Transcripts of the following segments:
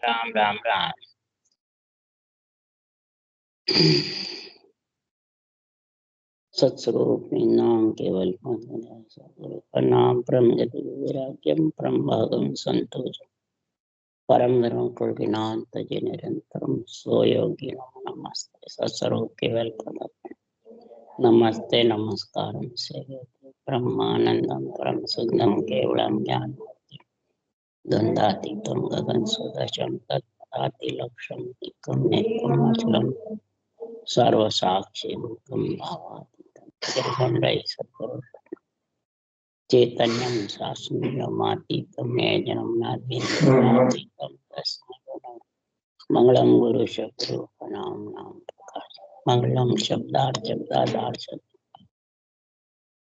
राम राम राम। सत्स्वरूप नाम केवल सद्गुरु का नाम परम गति वैराग्यम परम भागम संतोष परम धर्म कुलनाथ जी निरंतरम सोयोगी नमस्ते। सत्स्वरूप केवल नमस्ते नमस्कारम से ब्रह्मानंदम परम सुंदरम केवलम ज्ञान गंधातीतम गगन सदशम तत्पदातिलक्षम एकम नेकम अचलम सर्वसाक्षी मुखम भावातीतम सत्करो चैतन्यम शास्त्रमातीतम जन्म नातीतम तस्मै मंगलम गुरु शुक्र नाम नाम प्रकाश मंगलम शब्दार्थ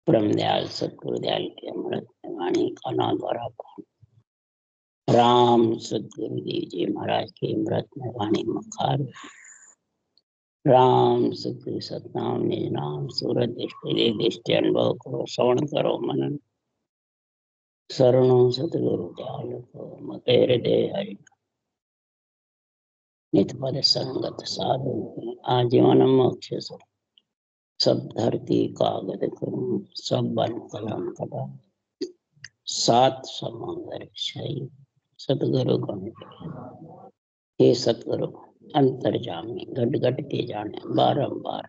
ब्रह्म दयाल सतगुरु दयाल के अमृत वाणी का नाम द्वारा राम सतगुरु देव जी महाराज के अमृत वाणी मखार राम सतगुरु सतनाम निज नाम सूरत दृष्टि अनुभव करो श्रवण करो मनन शरणों सतगुरु दयाल को मते हृदय हरि नित पद संगत साधु आजीवन मोक्ष सब धरती कागज करूं सब बन कलम कटा सात समुद्र छई सतगुरु गण हे सतगुरु अंतर्जामी घट घट के जाने बारंबार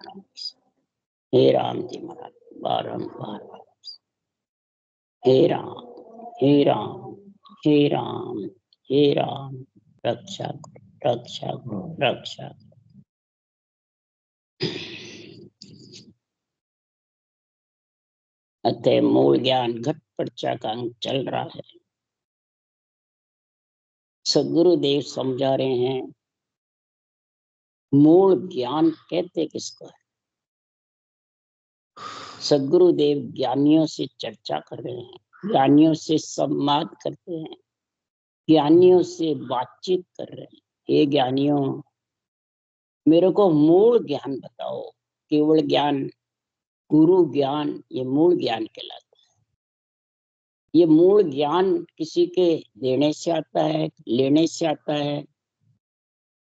हे राम जी महाराज बारंबार हे राम हे राम हे राम हे राम रक्षा करो रक्षा करो रक्षा करो। अतः मूल ज्ञान घट पर्चा का अंक चल रहा है। सदगुरुदेव समझा रहे हैं मूल ज्ञान कहते किसको है। सदगुरुदेव ज्ञानियों से चर्चा कर रहे हैं, ज्ञानियों से संवाद करते हैं, ज्ञानियों से बातचीत कर रहे हैं। ये ज्ञानियों मेरे को मूल ज्ञान बताओ। केवल ज्ञान गुरु ज्ञान ये मूल ज्ञान कहलाता है। ये मूल ज्ञान किसी के देने से आता है, लेने से आता है,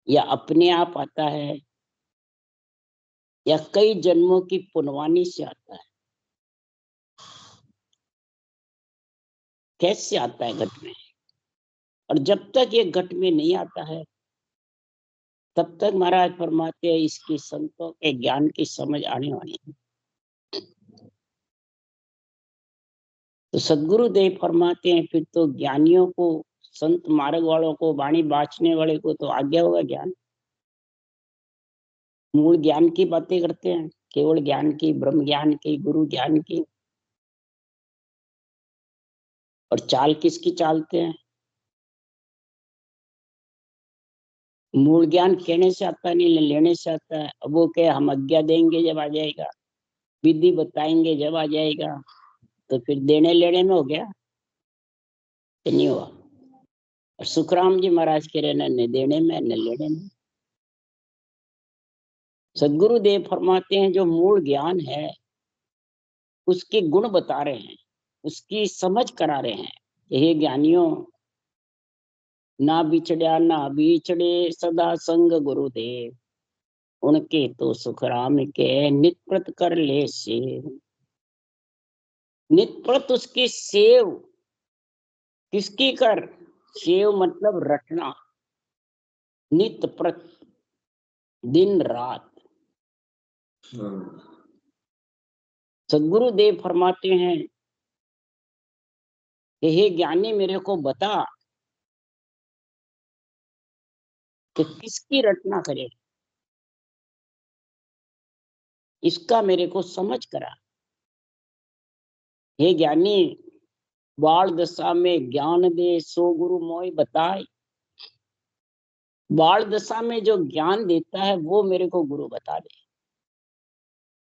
या अपने आप आता है, या कई जन्मों की पुनवानी से आता है। कैसे आता है घट में। और जब तक ये घट में नहीं आता है तब तक महाराज फरमाते हैं इसकी संतों के ज्ञान की समझ आने वाली है। तो सदगुरुदेव फरमाते हैं फिर तो ज्ञानियों को, संत मार्ग वालों को, वाणी बाँचने वाले को तो आ गया होगा ज्ञान। मूल ज्ञान की बातें करते हैं, केवल ज्ञान की, ब्रह्म ज्ञान की, गुरु ज्ञान की। और चाल किसकी चालते हैं। मूल ज्ञान कहने से आता नहीं, लेने से आता है। अब वो क्या हम आज्ञा देंगे जब आ जाएगा, विधि बताएंगे जब आ जाएगा, तो फिर देने लेने में हो गया कि नहीं हुआ। और सुखराम जी महाराज कह रहे न देने में न लेने में। सदगुरुदेव फरमाते हैं जो मूल ज्ञान है उसके गुण बता रहे हैं, उसकी समझ करा रहे हैं। हे ज्ञानियों ना बिछड़या ना बिछड़े सदा संग गुरुदेव उनके तो सुखराम के नित प्रत कर ले सेव। नित प्रत उसकी सेव किसकी कर। सेव मतलब रटना, नित प्रत दिन रात। सदगुरुदेव फरमाते हैं कि हे ज्ञानी मेरे को बता कि किसकी रचना करे, इसका मेरे को समझ करा। हे ज्ञानी बाल दशा में ज्ञान दे सो गुरु मोय बताए। बाल दशा में जो ज्ञान देता है वो मेरे को गुरु बता दे,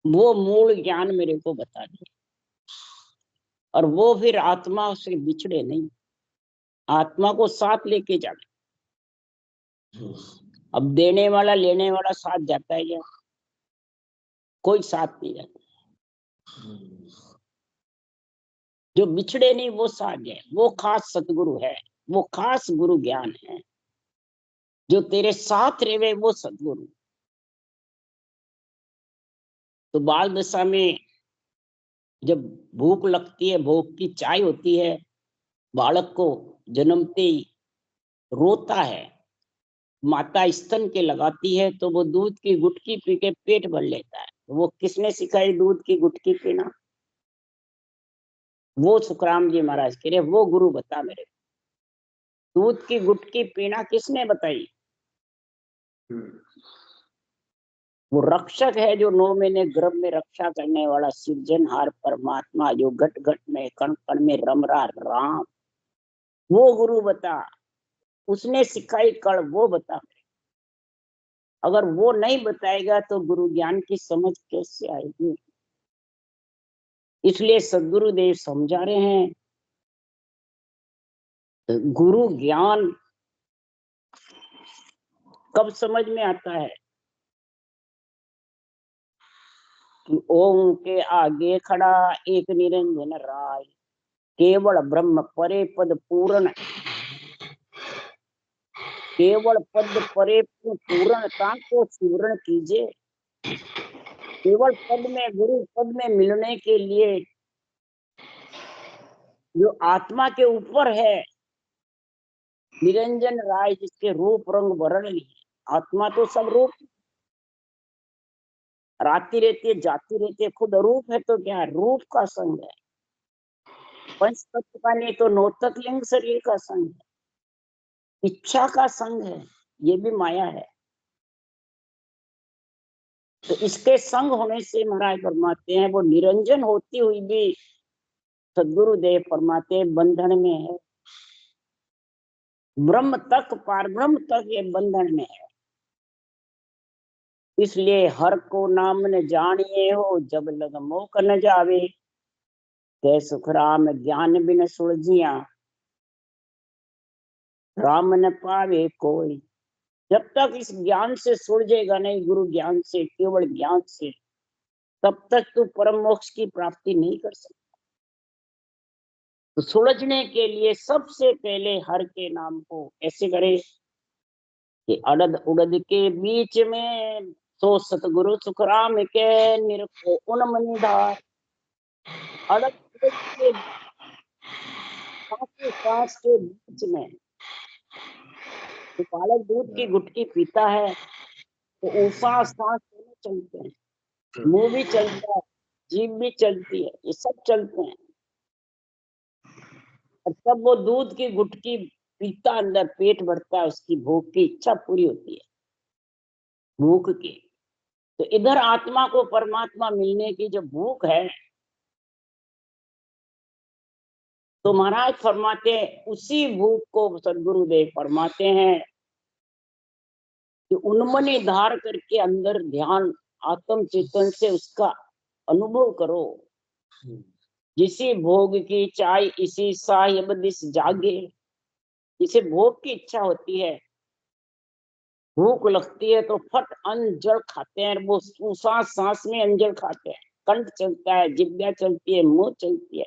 वो मूल ज्ञान मेरे को बता दे। और वो फिर आत्मा से बिछड़े नहीं, आत्मा को साथ लेके जाए। अब देने वाला लेने वाला साथ जाता है क्या। कोई साथ नहीं जाता। जो बिछड़े नहीं वो साथ है, वो खास सतगुरु है, वो खास गुरु ज्ञान है। जो तेरे साथ रहे वो सदगुरु। तो बाल दशा में जब भूख लगती है, भूख की चाय होती है, बालक को जन्मते ही रोता है, माता स्तन के लगाती है तो वो दूध की गुटकी पी के पेट भर लेता है। वो किसने सिखाई दूध की गुटकी पीना? वो सुखराम जी महाराज कह रहे वो गुरु बता मेरे को। दूध की गुटकी पीना किसने बताई? वो रक्षक है जो 9 महीने गर्भ में रक्षा करने वाला सृजनहार परमात्मा, जो घट घट में कण कण में रम रहा राम, वो गुरु बता। उसने सिखाई कड़, वो बता। अगर वो नहीं बताएगा तो गुरु ज्ञान की समझ कैसे आएगी? इसलिए सदगुरुदेव समझा रहे हैं, गुरु ज्ञान कब समझ में आता है कि ओम के आगे खड़ा एक निरंजन राय, केवल ब्रह्म परे पद पूर्ण, केवल पद परे पूर्णता को पूर्ण कीजिए। केवल पद में, गुरु पद में मिलने के लिए जो आत्मा के ऊपर है, निरंजन राय जिसके रूप रंग वर्ण नहीं, आत्मा तो सब रूप, आती रहती है जाती रहती है, खुद अरूप है तो क्या रूप का संग है। पंच तत्व का नहीं तो नौतक लिंग शरीर का संग है, इच्छा का संग है, ये भी माया है। तो इसके संग होने से महाराज फरमाते हैं वो निरंजन होती हुई भी सदगुरुदेव फरमाते बंधन में है। ब्रह्म तक पार ब्रह्म तक ये बंधन में है। इसलिए हर को नाम न जानिए हो, जब लग मोक न जावे, कै सुख राम ज्ञान बिन सुलझिया, राम न पावे कोई। जब तक इस ज्ञान से सुलझेगा नहीं, गुरु ज्ञान से, केवल ज्ञान से, तब तक तू परम मोक्ष की प्राप्ति नहीं कर सकता। तो सुलझने के लिए सबसे पहले हर के नाम को ऐसे करे कि अड़द उड़द के बीच में सो सतगुरु सुखराम के निरखो उन मनिधार। अड़द उड़द के सांस के बीच में तो बालक दूध की गुटकी पीता है तो ऊषा सांस दोनों चलते हैं, मुंह भी चलता है, जीभ भी चलती है, ये सब चलते हैं। और तब वो दूध की गुटकी पीता, अंदर पेट भरता है, उसकी भूख की इच्छा पूरी होती है, भूख की। तो इधर आत्मा को परमात्मा मिलने की जो भूख है, तो महाराज फरमाते हैं उसी भूख को सदगुरुदेव फरमाते हैं कि उन्मनी धार करके अंदर ध्यान आत्म चेतन से उसका अनुभव करो। जिसी भोग की चाय इसी साहिब दिस जागे। जिसे भोग की इच्छा होती है, भूख लगती है तो फट अन्न जल खाते हैं, वो सांस सांस में अंजल खाते हैं, कंठ चलता है, जिब्या चलती है, मुंह चलती है।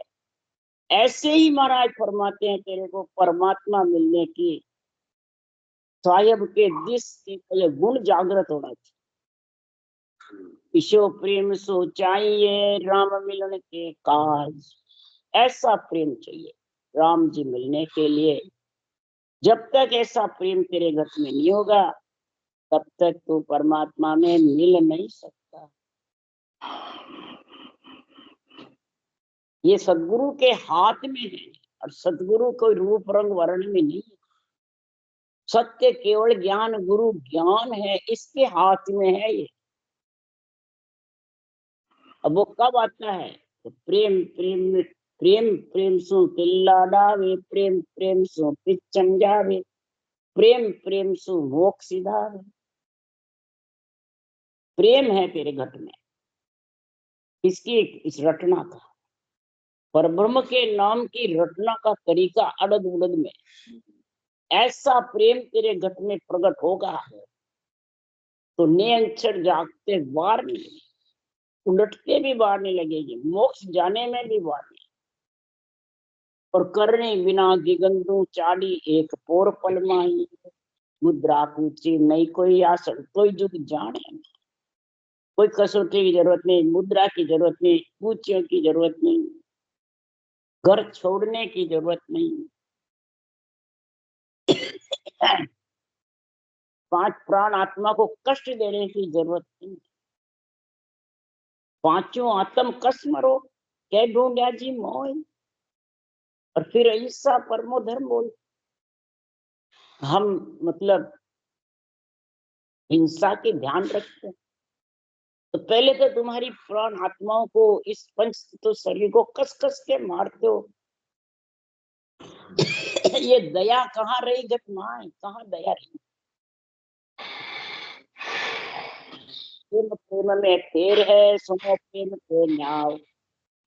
ऐसे ही महाराज फरमाते हैं तेरे को परमात्मा मिलने की साहिब के दिस के गुण जागृत होना चाहिए। ईशो प्रेम सो चाहिए राम मिलन के काज। ऐसा प्रेम चाहिए राम जी मिलने के लिए। जब तक ऐसा प्रेम तेरे घर में नहीं होगा, तब तक तू परमात्मा में मिल नहीं सकता। ये सदगुरु के हाथ में है, और सदगुरु कोई रूप रंग वर्ण में नहीं है। सत्य केवल ज्ञान गुरु ज्ञान है, इसके हाथ में है ये। अब वो कब आता है? तो प्रेम प्रेम प्रेम प्रेम सु तिल्ला डावे, प्रेम प्रेम सु पिचन जावे, प्रेम प्रेम सु मोक्ष सिधावे। प्रेम है तेरे घट में, इसकी इस रटना का, पर ब्रह्म के नाम की रटना का तरीका अड़द उड़द में। ऐसा प्रेम तेरे घट में प्रकट होगा तो नियंत्रण जागते वार नहीं, उलटते भी बाहर नहीं लगेगी, मोक्ष जाने में भी बाहर नहीं। और करने बिना दिगंतु चाड़ी एक पोर पल माही। मुद्रा पूछी नहीं कोई आसन, कोई जुग जाने, कोई कसौटी की जरूरत नहीं, मुद्रा की जरूरत नहीं, पूछियों की जरूरत नहीं, घर छोड़ने की जरूरत नहीं। पांच प्राण आत्मा को कष्ट देने की जरूरत नहीं। पांचों आत्म कष्ट मरो कह ढूंढा जी मोह, और फिर अहिंसा परमो धर्म बोल। हम मतलब हिंसा के ध्यान रखते हैं, तो पहले तो तुम्हारी प्राण आत्माओं को इस पंच तो शरीर को कस कस के मारते हो। ये दया कहाँ रही घटमाएं, कहाँ दया रही। प्रेम प्रेम में फेर है, सुनो प्रेम के न्याव,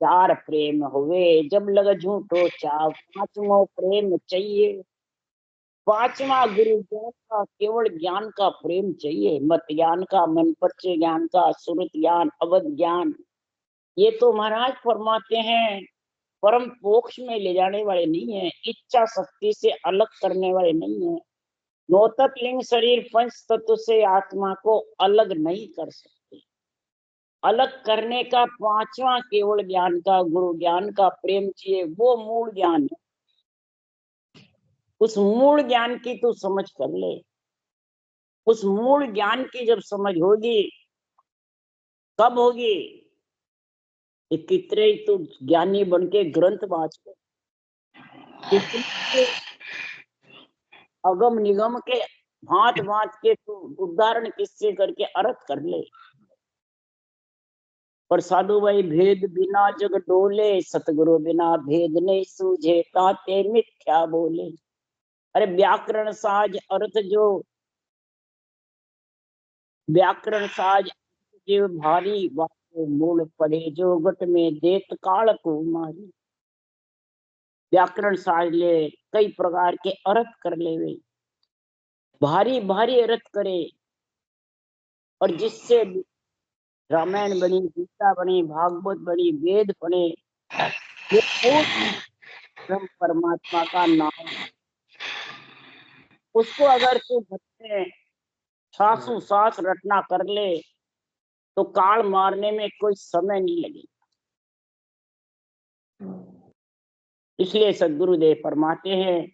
चार प्रेम हुए जब लग झूठो चाव, पांचवो प्रेम चाहिए। पांचवा गुरु ज्ञान का, केवल ज्ञान का प्रेम चाहिए, मत ज्ञान का, मन परचे ज्ञान का, सुरत ज्ञान, अवध ज्ञान। ये तो महाराज फरमाते हैं परम मोक्ष में ले जाने वाले नहीं है, इच्छा शक्ति से अलग करने वाले नहीं है। नौतक लिंग शरीर पंच तत्व से आत्मा को अलग नहीं कर सकते। अलग करने का पांचवा केवल ज्ञान का, गुरु ज्ञान का प्रेम चाहिए, वो मूल ज्ञान है। उस मूल ज्ञान की तू समझ कर ले। उस मूल ज्ञान की जब समझ होगी, कब होगी? कितने तू ज्ञानी बन के ग्रंथ बाँच ले, कितने अगम निगम के भांत भांत के तू उदाहरण किससे करके अर्थ कर ले। पर साधु भाई भेद बिना जग डोले, सतगुरु बिना भेद नहीं सूझे, ताते मिथ्या बोले। अरे व्याकरण साज अर्थ जो, व्याकरण साज जो भारी बात मूल पड़े, जो गट में देत काल को मारी। व्याकरण साज ले, कई प्रकार के अर्थ कर ले, वे भारी भारी अर्थ करे, और जिससे रामायण बनी, गीता बनी, भागवत बनी, वेद बने, वो ब्रह्म परमात्मा का नाम। उसको अगर तू भक्ति सासू सास रटना कर ले, तो काल मारने में कोई समय नहीं लगेगा। इसलिए सदगुरुदेव फरमाते हैं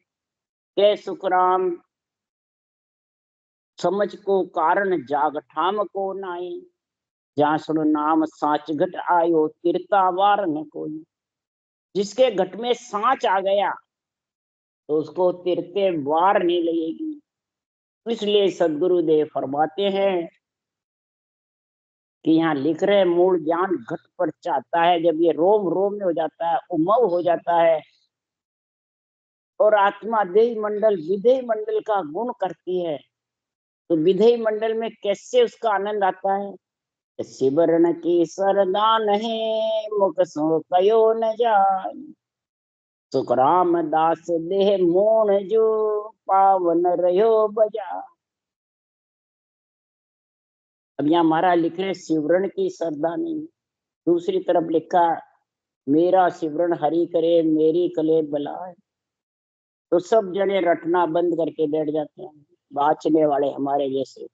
के सुखराम समझ को कारण जाग ठाम को नाई, जहाँ सुन नाम साच घट आयो, तिरता वार न कोई। जिसके घट में सांच आ गया तो उसको तिरते वार नहीं लगेगी। इसलिए सदगुरुदेव फरमाते हैं कि यहाँ लिख रहे मूल ज्ञान घट पर चाहता है, जब ये रोम रोम में हो जाता है, उमव हो जाता है, और आत्मा देह मंडल विधेय मंडल का गुण करती है, तो विधेय मंडल में कैसे उसका आनंद आता है। शिवरण की सरदान है, मुख सो कयो न जाय, सुख राम दास देह मोन जो, पावन रहो बजा। अब यहाँ महाराज लिख रहे शिवरण की सरदानी, दूसरी तरफ लिखा मेरा शिवरण हरि करे, मेरी कले बलाए। तो सब जने रटना बंद करके बैठ जाते हैं, बाचने वाले हमारे जैसे।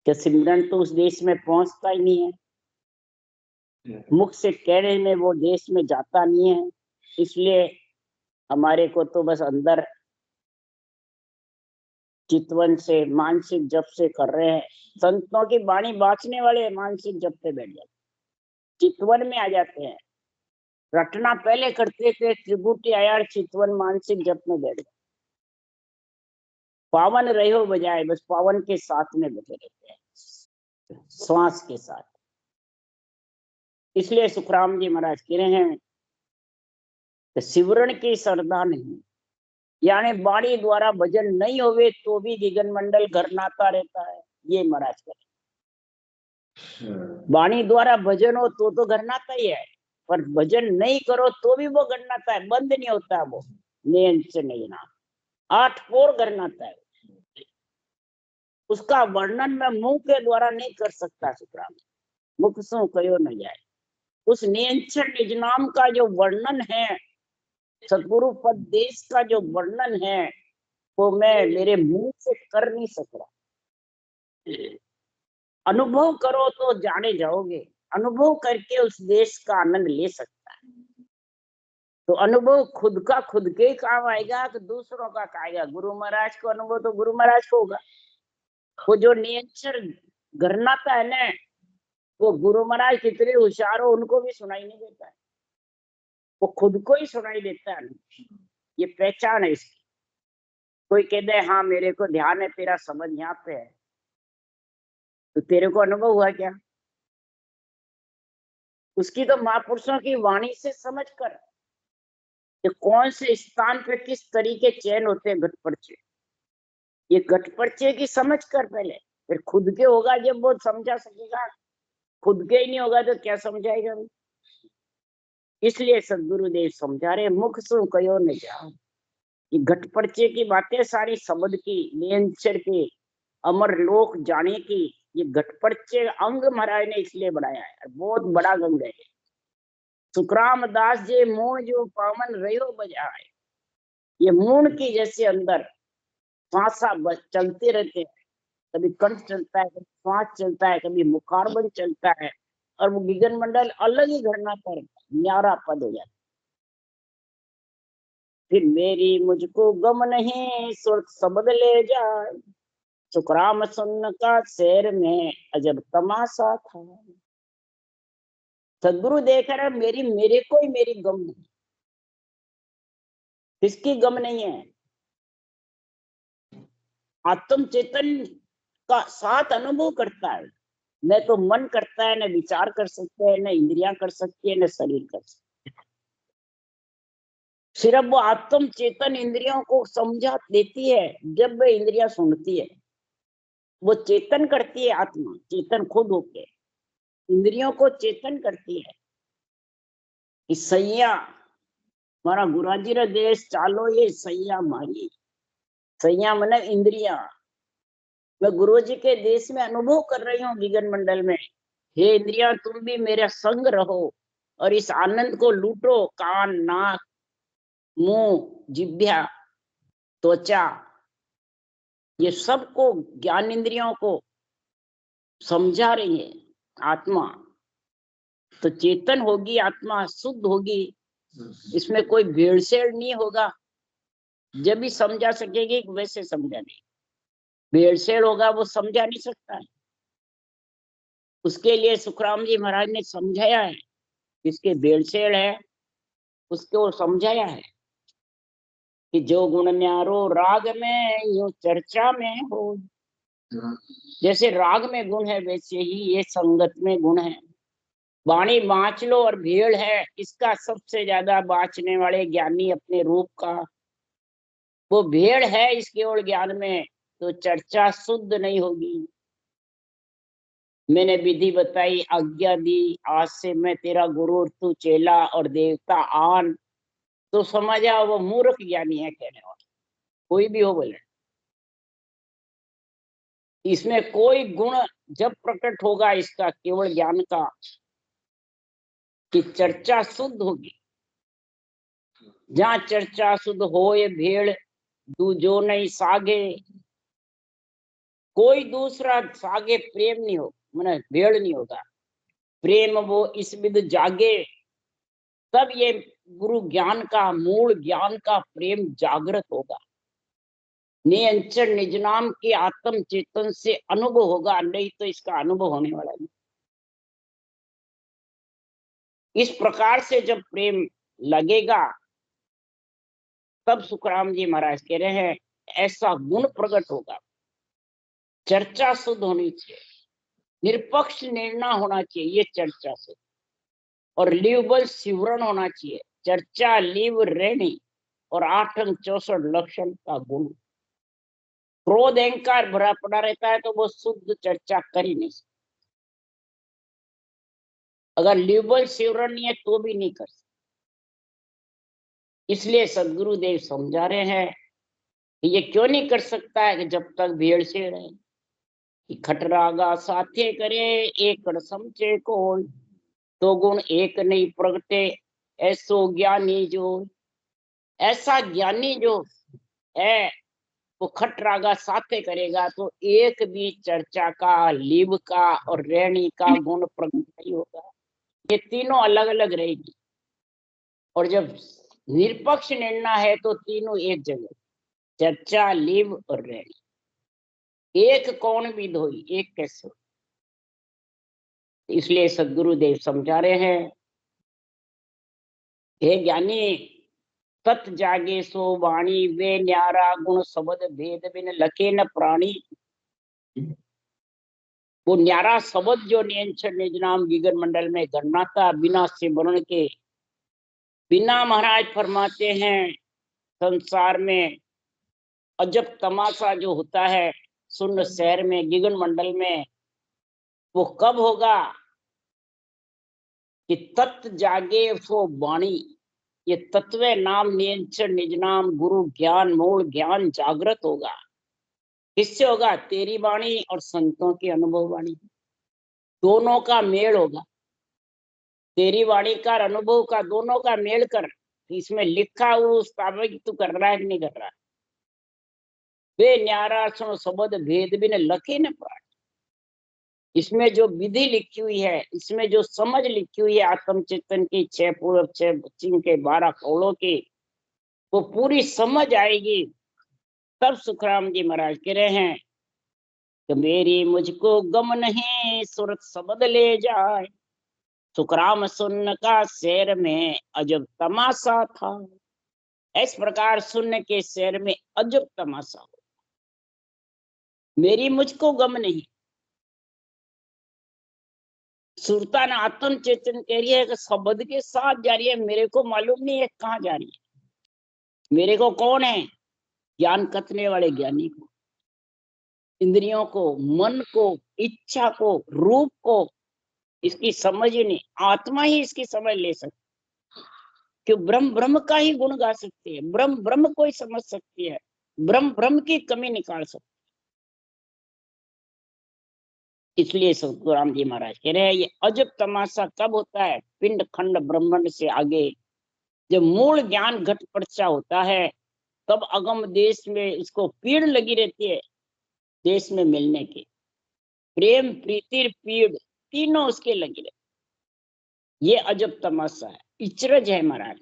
कि सिमरन तो उस देश में पहुंचता ही नहीं है, मुख से कहने में वो देश में जाता नहीं है। इसलिए हमारे को तो बस अंदर चितवन से मानसिक जप से कर रहे हैं। संतों की वाणी बाँचने वाले मानसिक जप पे बैठ जाते, चितवन में आ जाते हैं। रटना पहले करते थे, त्रिपुटी आयार चितवन मानसिक जप में बैठ गए। पावन रहो बजाय, बस पावन के साथ में बैठे रहते हैं, श्वास के साथ। इसलिए सुखराम जी महाराज कह रहे हैं कि सिमरन की सरदा नहीं, यानी वाणी द्वारा भजन नहीं होवे तो भी दिगन मंडल घरनाता रहता है। ये महाराज कह, वाणी द्वारा भजन हो तो घरनाता ही है, पर भजन नहीं करो तो भी वो घरनाता है, बंद नहीं होता वो, नयन से नहीं ना, 8 पोर घरनाता है। उसका वर्णन मैं मुंह के द्वारा नहीं कर सकता सुखराम, मुख सो कयो न जाए। उस नियंत्रण निज नाम का जो वर्णन है, सतगुरु पद देश का जो वर्णन है, वो मैं मेरे मुंह से कर नहीं सक रहा। अनुभव करो तो जाने जाओगे, अनुभव करके उस देश का आनंद ले सकता है। तो अनुभव खुद का खुद के काम आएगा तो दूसरों का आएगा। गुरु महाराज को अनुभव तो गुरु महाराज को होगा। वो जो नियंत्रण गरनाता है ना, वो गुरु महाराज कितने होशियार हो उनको भी सुनाई नहीं देता है, वो खुद को ही सुनाई देता है। ये पहचान है इसकी। कोई कहते हैं हाँ मेरे को ध्यान है, तेरा समझ यहाँ पे है, तो तेरे को अनुभव हुआ क्या? उसकी तो महापुरुषों की वाणी से समझ कर कि कौन से स्थान पे किस तरीके चयन होते हैं घटपर्चे, ये घटपर्चे की समझ कर पहले, फिर खुद के होगा जब वो समझा सकेगा। खुद के ही नहीं होगा तो क्या समझाएगा? इसलिए सदगुरुदेव समझा रहे, मुख सुन कयो न जाओ। ये घटपर्चे की बातें सारी शब्द की, नियंत्रण की, अमर लोक जाने की, ये घटपर्चे अंग महाराज ने इसलिए बनाया है, बहुत बड़ा अंग है। सुखराम दास जी मूण जो पावन रहो बजाए, ये मूण की जैसे अंदर श्वासा चलते रहते हैं, कभी कंठ चलता है, कभी श्वास चलता है, कभी मुखारबंद चलता है, और वो गिगन मंडल अलग ही घटना पर न्यारा पद हो जाता। फिर मेरी मुझको गम नहीं सुर शब्द ले जाए, सुखराम सुन का शेर में अजब तमाशा था। सदगुरु देख रहे मेरी मेरे को ही मेरी गम नहीं, किसकी गम नहीं है? आत्म चेतन का साथ अनुभव करता है। न तो मन करता है, न विचार कर सकते हैं, न इंद्रियां कर सकती है, न शरीर कर सकते। सिर्फ वो आत्म चेतन इंद्रियों को समझा देती है जब वह इंद्रियां सुनती है। वो चेतन करती है, आत्मा चेतन खुद होके इंद्रियों को चेतन करती है। इस सैया मारा गुराजी रा देश चालो, ये सैया मारी। सैया मन इंद्रिया। मैं गुरु जी के देश में अनुभव कर रही हूँ विगन मंडल में। हे इंद्रिया तुम भी मेरा संग रहो और इस आनंद को लूटो। कान, नाक, मुंह, जिह्वा, त्वचा, ये सबको ज्ञान इंद्रियों को समझा रही है आत्मा। तो चेतन होगी आत्मा, शुद्ध होगी, इसमें कोई भेड़सेड़ नहीं होगा। जब भी समझा सकेगी वैसे समझा नहीं, भेड़सेड़ होगा वो समझा नहीं सकता है। उसके लिए सुखराम जी महाराज ने समझाया है, इसके भेड़सेड़ है उसको समझाया है कि जो गुण न्यारो राग में यूं चर्चा में हो। जैसे राग में गुण है वैसे ही ये संगत में गुण है। वाणी बाँच लो और भीड़ है, इसका सबसे ज्यादा बाँचने वाले ज्ञानी अपने रूप का, वो भेड़ है इसके और ज्ञान में, तो चर्चा शुद्ध नहीं होगी। मैंने विधि बताई, आज्ञा दी, आज से मैं तेरा गुरु, तू चेला और देवता आन, तो समझा वो मूर्ख ज्ञानी है कहने वाला, कोई भी हो बोले। इसमें कोई गुण जब प्रकट होगा इसका केवल ज्ञान का, कि चर्चा शुद्ध होगी। जहाँ चर्चा शुद्ध हो ये भेड़ दूजो नहीं सागे, कोई दूसरा सागे प्रेम नहीं हो, मैंने भेड़ नहीं होगा। प्रेम वो इस विद जागे, तब ये गुरु ज्ञान का, मूल ज्ञान का प्रेम जागृत होगा। नियंचन निज नाम के आत्म चेतन से अनुभव होगा, नहीं तो इसका अनुभव होने वाला नहीं। इस प्रकार से जब प्रेम लगेगा तब सुखराम जी महाराज कह रहे हैं ऐसा गुण प्रकट होगा। चर्चा शुद्ध होनी चाहिए, निरपक्ष निर्णय होना चाहिए ये चर्चा से, और लिवबल सिवरण होना चाहिए। चर्चा लिव रेणी और 8 अंग 64 लक्षण का गुण। क्रोध अहंकार भरा पड़ा रहता है तो वो शुद्ध चर्चा कर ही नहीं सकता। अगर लिवबल सिवरण नहीं है तो भी नहीं कर सकता। इसलिए सदगुरुदेव समझा रहे हैं कि ये क्यों नहीं कर सकता है कि जब तक भेड़ से रहे, कि खटरागा साथे करे एक समझे कोई, तो गुण एक नहीं प्रगटे ऐसो ज्ञानी जो। ऐसा ज्ञानी जो है वो खट रागा साथे करेगा तो एक भी चर्चा का, लीव का और रेणी का गुण प्रकट नहीं होगा। ये तीनों अलग अलग रहेगी। और जब निरपक्ष निर्णय है तो तीनों एक जगह, चर्चा, लीव और रेणी। एक कौन भी धोई, एक कैसे हो? इसलिए सदगुरुदेव समझा रहे हैं, हे ज्ञानी, तत् जागे सो वाणी, वे न्यारा गुण शब्द भेद बिन लखे न प्राणी। वो न्यारा शब्द जो नियंत्रण निज नाम गिगन मंडल में गणनाता बिना सिमरण के, बिना महाराज फरमाते हैं संसार में अजब तमाशा जो होता है सुन्न शहर में, गिगन मंडल में, वो कब होगा कि तत् जागे सो वाणी, ये तत्व नाम नियंत्रण निज नाम गुरु ज्ञान मूल ज्ञान जागृत होगा। किससे होगा? तेरी वाणी और संतों की अनुभव वाणी, दोनों का मेल होगा। तेरी वाणी का, अनुभव का, दोनों का मेल कर। इसमें लिखा उस ताबिक तू कर रहा है कि नहीं कर रहा? वे न्यारा सुन शब्द भेद बिन लखे न प्राण। इसमें जो विधि लिखी हुई है, इसमें जो समझ लिखी हुई है आत्म चेतन की, 6 पूर्व 6 पश्चिम के 12 कौलों की, वो पूरी समझ आएगी। तब सुखराम जी महाराज कह रहे हैं कि मेरी मुझको गम नहीं, सुरत शब्द ले जाए। सुखराम सुन्न का शेर में अजब तमाशा था। इस प्रकार सुन्न के शेर में अजब तमाशा हो। मेरी मुझको गम नहीं। सुल्तान आत्म चेतन कह रही है कि शब्द के साथ जा रही है, मेरे को मालूम नहीं है कहाँ जा रही है। मेरे को कौन है? ज्ञान कथने वाले ज्ञानी को, इंद्रियों को, मन को, इच्छा को, रूप को इसकी समझ ही नहीं। आत्मा ही इसकी समझ ले सकती, क्यों? ब्रह्म ब्रह्म का ही गुण गा सकती है, ब्रह्म ब्रह्म को ही समझ सकती है, ब्रह्म ब्रह्म की कमी निकाल सकती। इसलिए सतगुराम जी महाराज कह रहे हैं ये अजब तमाशा कब होता है? पिंड खंड ब्रह्मांड से आगे जब मूल ज्ञान घट पर्चा होता है, तब अगम देश में इसको पीड़ लगी रहती है, देश में मिलने की। प्रेम प्रीति पीड़ तीनों उसके लगी रहती। ये अजब तमाशा है, इचरज है महाराज।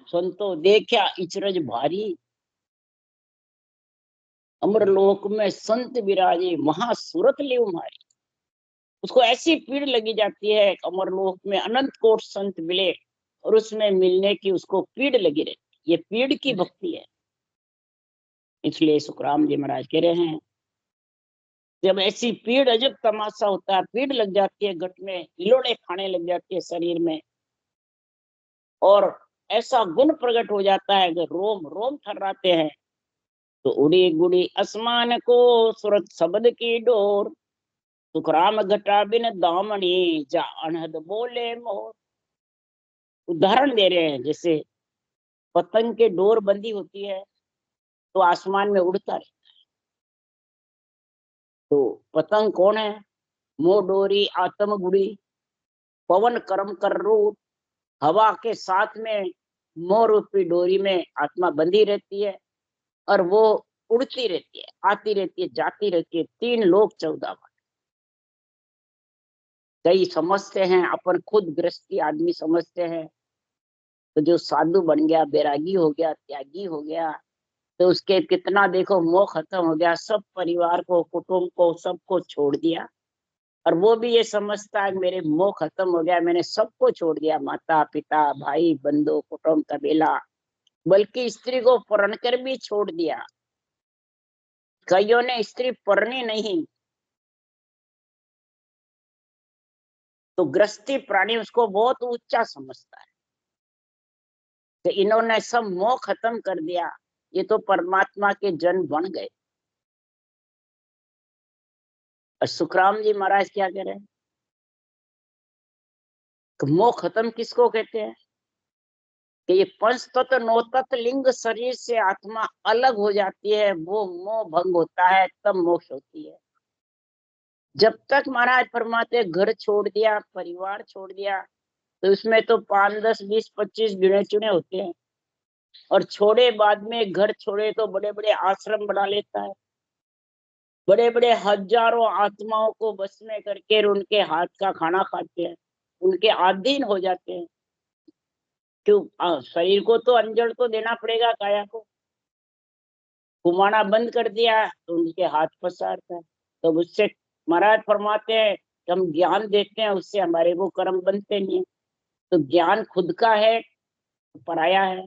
संतो देखा इचरज भारी, अमरलोक में संत विराजे, महासूरत ले उमारी। उसको ऐसी पीड़ लगी जाती है, अमरलोक में अनंत कोट संत मिले और उसमें मिलने की उसको पीड़ लगी रहती। ये पीड़ की भक्ति है। इसलिए सुखराम जी महाराज कह रहे हैं जब ऐसी पीड़, अजब तमाशा होता है, पीड़ लग जाती है गट में, हिलोड़े खाने लग जाती है शरीर में, और ऐसा गुण प्रकट हो जाता है कि रोम रोम थर्राते हैं, तो उड़ी गुड़ी आसमान को सुरत शब्द की डोर, सुखराम घटा बिन दामनी, जा अनहद बोले मोर। उदाहरण दे रहे हैं, जैसे पतंग के डोर बंदी होती है तो आसमान में उड़ता रहे। तो पतंग कौन है? मोह डोरी आत्म गुड़ी, पवन कर्म कर रूप। हवा के साथ में मोह रूपी डोरी में आत्मा बंधी रहती है और वो उड़ती रहती है, आती रहती है, जाती रहती है। 3 लोक 14 बार। कई समझते हैं, अपन खुद गृहस्थी आदमी समझते हैं, तो जो साधु बन गया, बैरागी हो गया, त्यागी हो गया, तो उसके कितना देखो मोह खत्म हो गया, सब परिवार को, कुटुंब को, सबको छोड़ दिया। और वो भी ये समझता है मेरे मोह खत्म हो गया, मैंने सबको छोड़ दिया, माता पिता भाई बंधु कुटुंब कबीला, बल्कि स्त्री को परण कर भी छोड़ दिया। कईयों ने स्त्री परनी नहीं, तो गृहस्थी प्राणी उसको बहुत ऊंचा समझता है कि इन्होंने सब मोह खत्म कर दिया, ये तो परमात्मा के जन बन गए। और सुखराम जी महाराज क्या कह रहे हैं? मोह खत्म किसको कहते हैं? कि ये पंच तत्व नौ तत्व लिंग शरीर से आत्मा अलग हो जाती है, वो मोह भंग होता है, तब मोक्ष होती है। जब तक महाराज फरमाते घर छोड़ दिया, परिवार छोड़ दिया, तो इसमें तो 5 10 20 25 गिने चुने होते हैं। और छोड़े बाद में, घर छोड़े तो बड़े बड़े आश्रम बना लेता है, बड़े बड़े हजारों आत्माओं को बस में करके उनके हाथ का खाना खाते हैं, उनके अधीन हो जाते हैं। क्यों? शरीर को तो अंजड़ तो देना पड़ेगा, काया को घुमाना बंद कर दिया तो उनके हाथ पसारता है। तो उससे महाराज फरमाते हैं कि हम ज्ञान देते हैं, उससे हमारे वो कर्म बनते नहीं है। तो ज्ञान खुद का है, पराया है।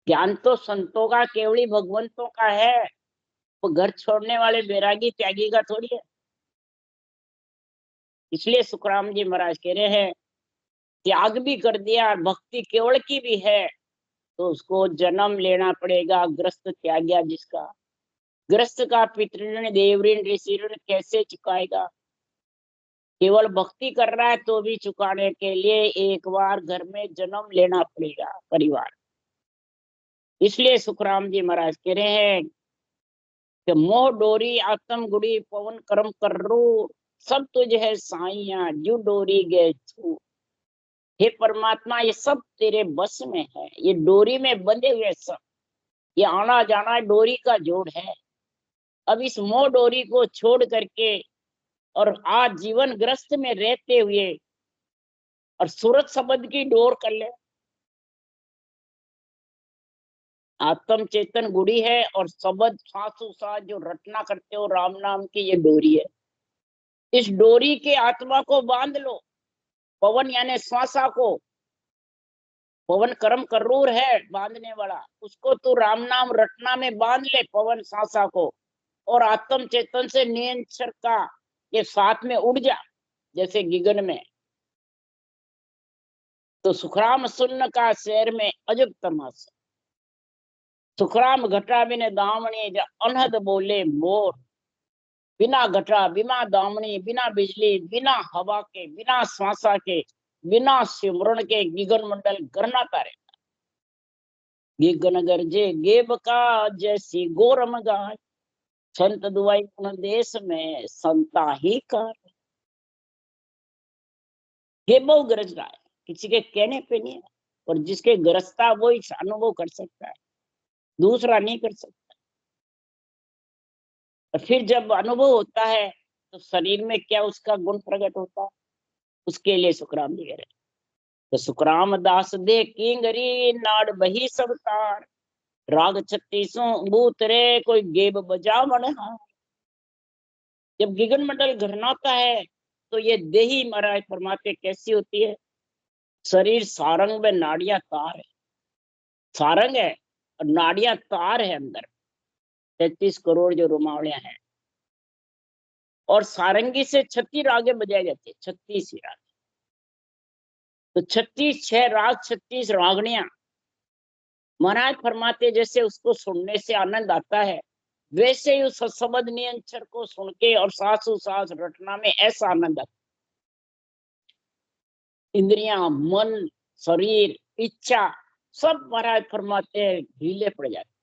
ज्ञान तो संतों का, केवली भगवंतों का है। वो घर छोड़ने वाले बैरागी त्यागी का थोड़ी है। इसलिए सुखराम जी महाराज कह रहे हैं, त्याग भी कर दिया, भक्ति केवल की भी है, तो उसको जन्म लेना पड़ेगा। ग्रस्त त्याग्या जिसका, ग्रस्त का पितृण देवऋण ऋषि ऋण कैसे चुकाएगा? केवल भक्ति कर रहा है तो भी चुकाने के लिए एक बार घर में जन्म लेना पड़ेगा, परिवार। इसलिए सुखराम जी महाराज कह रहे हैं कि मोह डोरी आत्म गुड़ी पवन कर्म करो, सब तुझ है साइया जू डोरी गए छू। हे परमात्मा, ये सब तेरे बस में है, ये डोरी में बंधे हुए सब, ये आना जाना डोरी का जोड़ है। अब इस मोह डोरी को छोड़ करके और आज जीवन ग्रस्त में रहते हुए और सूरत शब्द की डोर कर ले। आत्म चेतन गुड़ी है और शब्द सासु सास जो रटना करते हो राम नाम की, ये डोरी है। इस डोरी के आत्मा को बांध लो। पवन यानी श्वासा को, पवन कर्म करूर है बांधने वाला, उसको तू राम नाम रटना में बांध ले, पवन सांसा को। और आत्म चेतन से नियंत्रण का ये साथ में उड़ जा, जैसे गिगन में। तो सुखराम सुन्न का शहर में अजब तमाशा। सुखराम घटा बिन दामनी जा अनहद बोले मोर। बिना घटा बिना दामनी, बिना बिजली, बिना हवा के, बिना श्वासा के, बिना सिमरण के गिगन मंडल गरना तारे। गिगन गरजे गेब का जैसी गोरम गाय, संत दुआई उन देश में संता ही कर। गेबो गरज रहा है, किसी के कहने पे नहीं है। और जिसके गरजता वो इस अनुभव कर सकता है, दूसरा नहीं कर सकता। और फिर जब अनुभव होता है तो शरीर में क्या उसका गुण प्रकट होता है, उसके लिए सुखराम जी कह रहे। तो सुखराम दास दे किंगरी नाड़ बही सब तार, राग 36 बूत रे कोई गेब बजा मन। जब गिगन मंडल घरनाता है तो ये देही महाराज फरमाते कैसी होती है? शरीर सारंग में नाड़ियां तार है, सारंग है और नाड़ियां तार है अंदर। 33 करोड़ जो रोमावलियां हैं, और सारंगी से 36 रागें बजाई जाती है, 36 ही राग। तो 36 6 राग, 36 रागणियां। महाराज फरमाते जैसे उसको सुनने से आनंद आता है, वैसे ही उस शब्द नियंत्रण को सुन के और सासु सास रटना में ऐसा आनंद आता। इंद्रियां, मन, शरीर, इच्छा सब महाराज फरमाते हैं ढीले पड़ जाते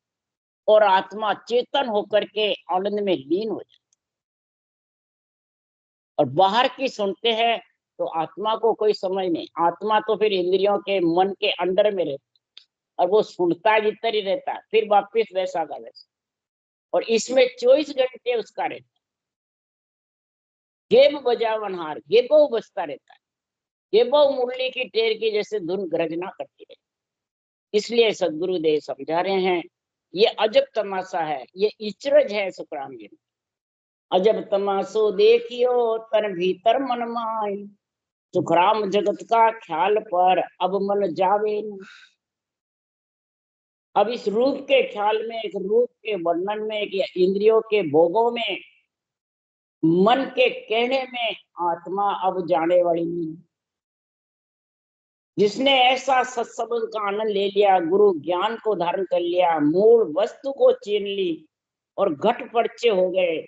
और आत्मा चेतन होकर के आनंद में लीन हो जाती। और बाहर की सुनते हैं तो आत्मा को कोई समझ नहीं, आत्मा तो फिर इंद्रियों के मन के अंडर में रहता और वो सुनता जितना ही रहता है, फिर वापिस वैसा का वैसा। और इसमें 24 घंटे उसका रहता है। गेब बजावनहार, गेबो बजता रहता है, गेबो मुरली की टेर की जैसे धुन गर्जना करती रहती। इसलिए सदगुरुदेव समझा रहे हैं, ये अजब तमाशा है, ये इचरज है। सुखराम जी, अजब तमाशो देखियो तन भीतर मन माय, सुखराम जगत का ख्याल पर अब मन जावे न। अब इस रूप के ख्याल में, एक रूप के वर्णन में, या इंद्रियों के भोगों में, मन के कहने में आत्मा अब जाने वाली नहीं। जिसने ऐसा सत्संग का आनंद ले लिया, गुरु ज्ञान को धारण कर लिया, मूल वस्तु को चीन ली और घट परचे हो गए,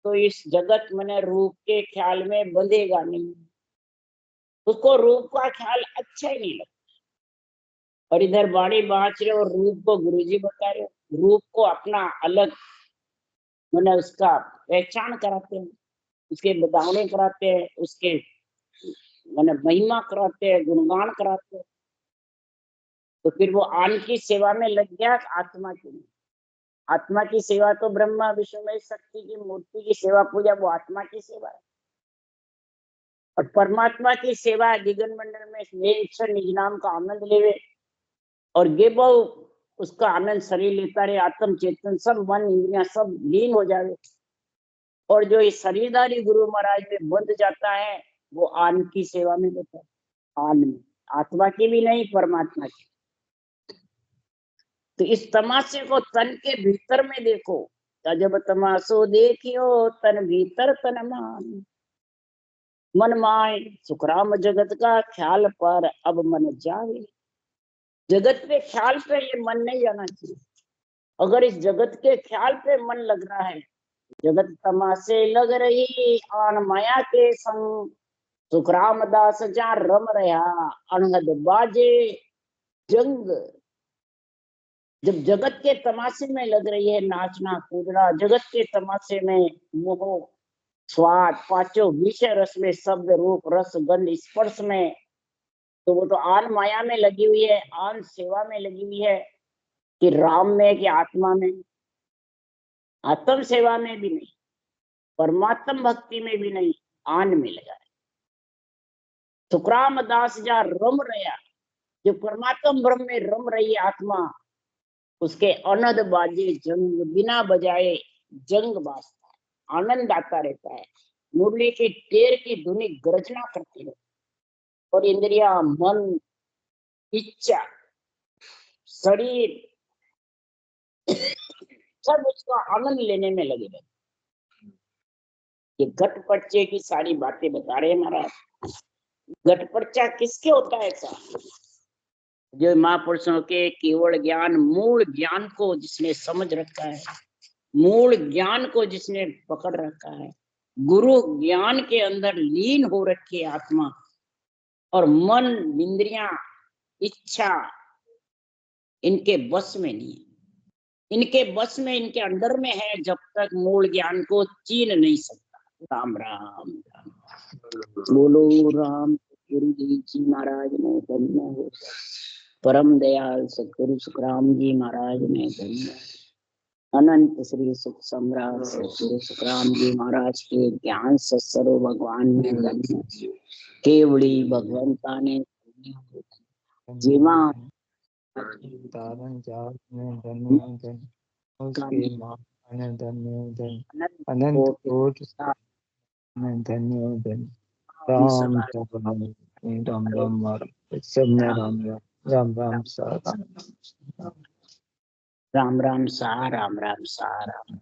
तो इस जगत में रूप के ख्याल में बंधेगा नहीं। उसको रूप का ख्याल अच्छा ही नहीं लगता। और इधर बाड़ी बाँच रहे और रूप को गुरुजी बता रहे, रूप को अपना अलग मैंने उसका पहचान कराते हैं, उसके बदावने कराते हैं, उसके मैंने महिमा कराते हैं, गुणगान कराते हैं। तो फिर वो आन की सेवा में लग गया, आत्मा की नहीं। आत्मा की सेवा तो ब्रह्मा विष्णु में शक्ति की मूर्ति की सेवा पूजा, वो आत्मा की सेवा है। और परमात्मा की सेवा दिगन मंडल में निज नाम का आनंद लेवे, और ये बहु उसका आनंद शरीर लेता रहे, आत्म चेतन सब मन इंद्रियां सब लीन हो जावे। और जो ये शरीरधारी गुरु महाराज में बंध जाता है, वो आन की सेवा में लेता है, आन में, आत्मा की भी नहीं, परमात्मा की। तो इस तमाशे को तन के भीतर में देखो, जब तमाशो देखियो तन भीतर तन मान, मन माय सुखराम जगत का ख्याल पर अब मन जावे। जगत पे ख्याल पे ये मन नहीं जाना चाहिए। अगर इस जगत के ख्याल पे मन लग रहा है, जगत तमाशे लग रही आन माया के संग, सुखराम दास जा रम रहा अनहद बाजे जंग। जब जगत के तमाशे में लग रही है नाचना कूदना, जगत के तमाशे में मोह स्वाद पांचों विषय रस में, शब्द रूप रस गंध स्पर्श में, तो वो तो आन माया में लगी हुई है, आन सेवा में लगी हुई है, कि राम में कि आत्मा में। आत्म सेवा में भी नहीं, परमात्म भक्ति में भी नहीं, आन में लगा है। सुखराम दास जा रम रहा, जो परमात्म ब्रह्म में रम रही है आत्मा, उसके अनद बाजे जंग, बिना बजाए जंग बाजता है, आनंद आता रहता है। मुरली की टेर की धुनी गर्जना करती है, और इंद्रिया मन इच्छा शरीर सब उसका आनंद लेने में लगे रहते। ये घटपच्चे की सारी बातें बता रहे हैं महाराज। घटपच्चा किसके होता है ऐसा? जो महापुरुषों के केवल ज्ञान, मूल ज्ञान को जिसने समझ रखा है, मूल ज्ञान को जिसने पकड़ रखा है, गुरु ज्ञान के अंदर लीन हो रखी है आत्मा, और मन इंद्रियां इच्छा इनके बस में नहीं है, इनके बस में, इनके अंडर में है, जब तक मूल ज्ञान को चीन नहीं सकता। राम राम राम बोलो राम। गुरुदेव जी महाराज ने धन्य हो, परम दयाल सतगुरु सुखराम जी महाराज ने धन्य, अनंत श्री सुख सम्राट सतगुरु सुखराम जी महाराज के ज्ञान सत्सरो भगवान ने धन्य, केवड़ी भगवंता ने जीवा तारण जात में धन्य उसके माने धन्य अनंत कोट में धन्य राम राम राम राम सब में राम राम राम सा राम राम सा राम राम सा राम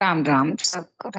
राम राम सबको।